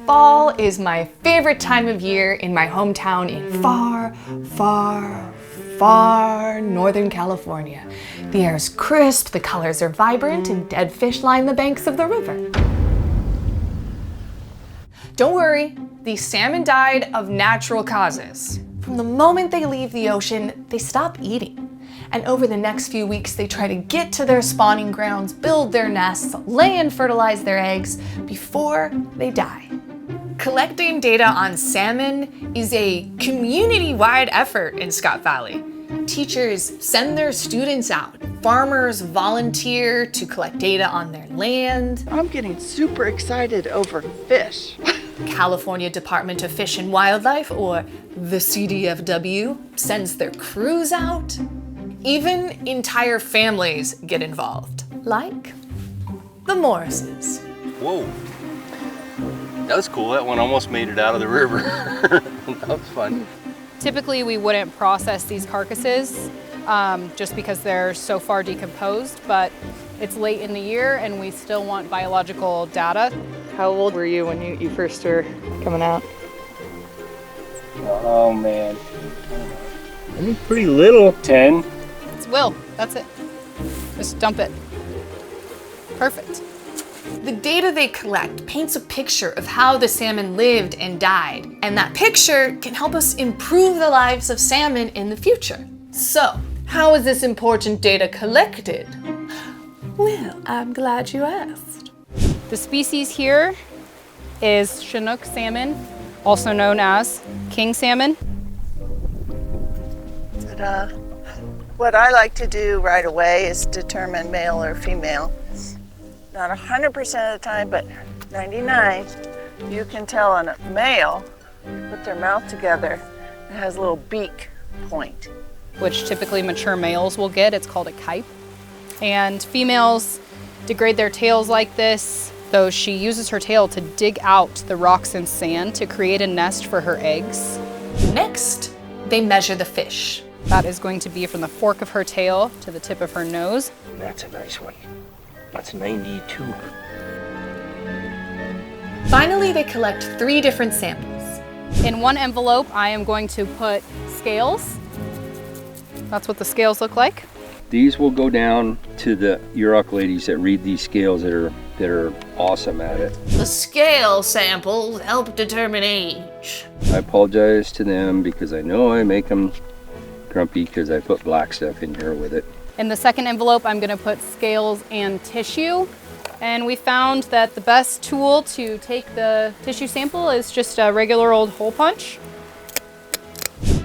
Fall is my favorite time of year in my hometown in far, far, far Northern California. The air is crisp, the colors are vibrant, and dead fish line the banks of the river. Don't worry, these salmon died of natural causes. From the moment they leave the ocean, they stop eating. And over the next few weeks, they try to get to their spawning grounds, build their nests, lay and fertilize their eggs before they die. Collecting data on salmon is a community-wide effort in Scott Valley. Teachers send their students out. Farmers volunteer to collect data on their land. I'm getting super excited over fish. California Department of Fish and Wildlife, or the CDFW, sends their crews out. Even entire families get involved, like the Morrises. Whoa, that was cool. That one almost made it out of the river. That was fun. Typically, we wouldn't process these carcasses just because they're so far decomposed, but it's late in the year and we still want biological data. How old were you when you first were coming out? Oh man, I mean pretty little. 10. It's Will, that's it. Just dump it. Perfect. The data they collect paints a picture of how the salmon lived and died, and that picture can help us improve the lives of salmon in the future. So, how is this important data collected? Well, I'm glad you asked. The species here is Chinook salmon, also known as king salmon. What I like to do right away is determine male or female. Not 100% of the time, but 99. You can tell on a male, put their mouth together, it has a little beak point. Which typically mature males will get. It's called a kype. And females degrade their tails like this, though she uses her tail to dig out the rocks and sand to create a nest for her eggs. Next, they measure the fish. That is going to be from the fork of her tail to the tip of her nose. That's a nice one. That's 92. Finally, they collect 3 different samples. In one envelope, I am going to put scales. That's what the scales look like. These will go down to the Yurok ladies that read these scales that are awesome at it. The scale samples help determine age. I apologize to them because I know I make them grumpy because I put black stuff in here with it. In the second envelope, I'm gonna put scales and tissue. And we found that the best tool to take the tissue sample is just a regular old hole punch.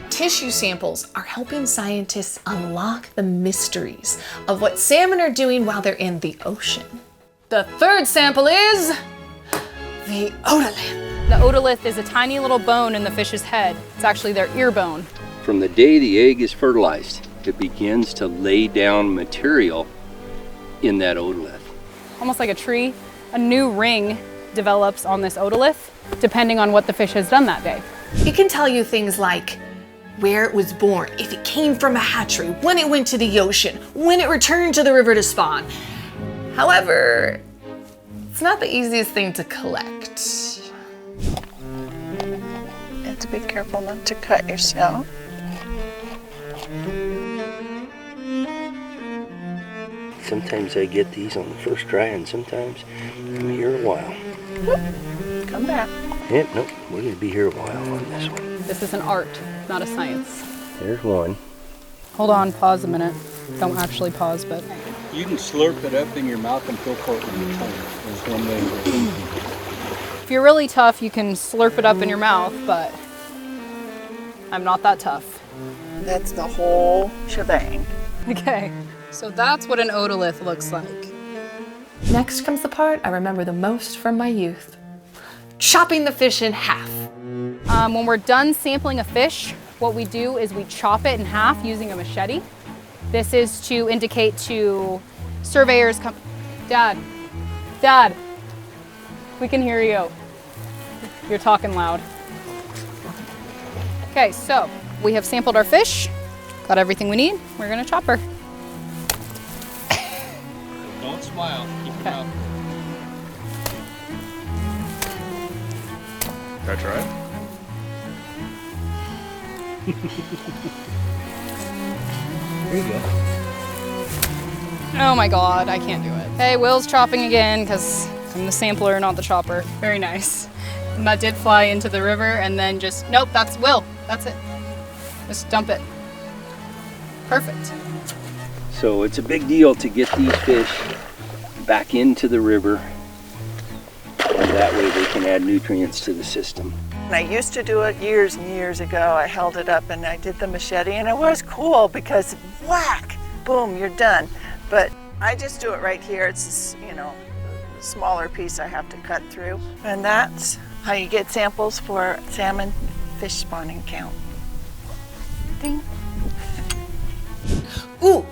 Tissue samples are helping scientists unlock the mysteries of what salmon are doing while they're in the ocean. The third sample is the otolith. The otolith is a tiny little bone in the fish's head. It's actually their ear bone. From the day the egg is fertilized, it begins to lay down material in that otolith. Almost like a tree, a new ring develops on this otolith, depending on what the fish has done that day. It can tell you things like where it was born, if it came from a hatchery, when it went to the ocean, when it returned to the river to spawn. However, it's not the easiest thing to collect. You have to be careful not to cut yourself. Sometimes I get these on the first try, and sometimes I'm here a while. Come back. Yep, nope, we're gonna be here a while on this one. This is an art, not a science. There's one. Hold on, pause a minute. Don't actually pause, but. You can slurp it up in your mouth and feel coat with your tongue. There's one way to do it. If you're really tough, you can slurp it up in your mouth, but I'm not that tough. That's the whole shebang. Okay, so that's what an otolith looks like. Next comes the part I remember the most from my youth. Chopping the fish in half. When we're done sampling a fish, what we do is we chop it in half using a machete. This is to indicate to surveyors, Dad, we can hear you. You're talking loud. Okay, so we have sampled our fish, got everything we need. We're gonna chop her. Don't smile, keep it up. Can I try it? There you go. Oh my God, I can't do it. Hey, Will's chopping again because I'm the sampler, not the chopper. Very nice. And that did fly into the river and then just, nope, that's Will. That's it. Just dump it. Perfect. So it's a big deal to get these fish back into the river, and that way they can add nutrients to the system. And I used to do it years and years ago. I held it up and I did the machete, and it was cool because whack, boom, you're done. But I just do it right here. It's, you know, a smaller piece I have to cut through. And that's how you get samples for salmon fish spawning count. Ding. Ooh!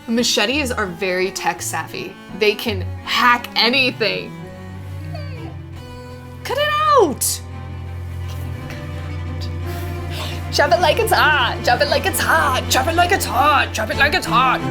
Machetes are very tech savvy. They can hack anything. Cut it out! Chop it like it's hot! Chop it like it's hot! Chop it like it's hot! Chop it like it's hot!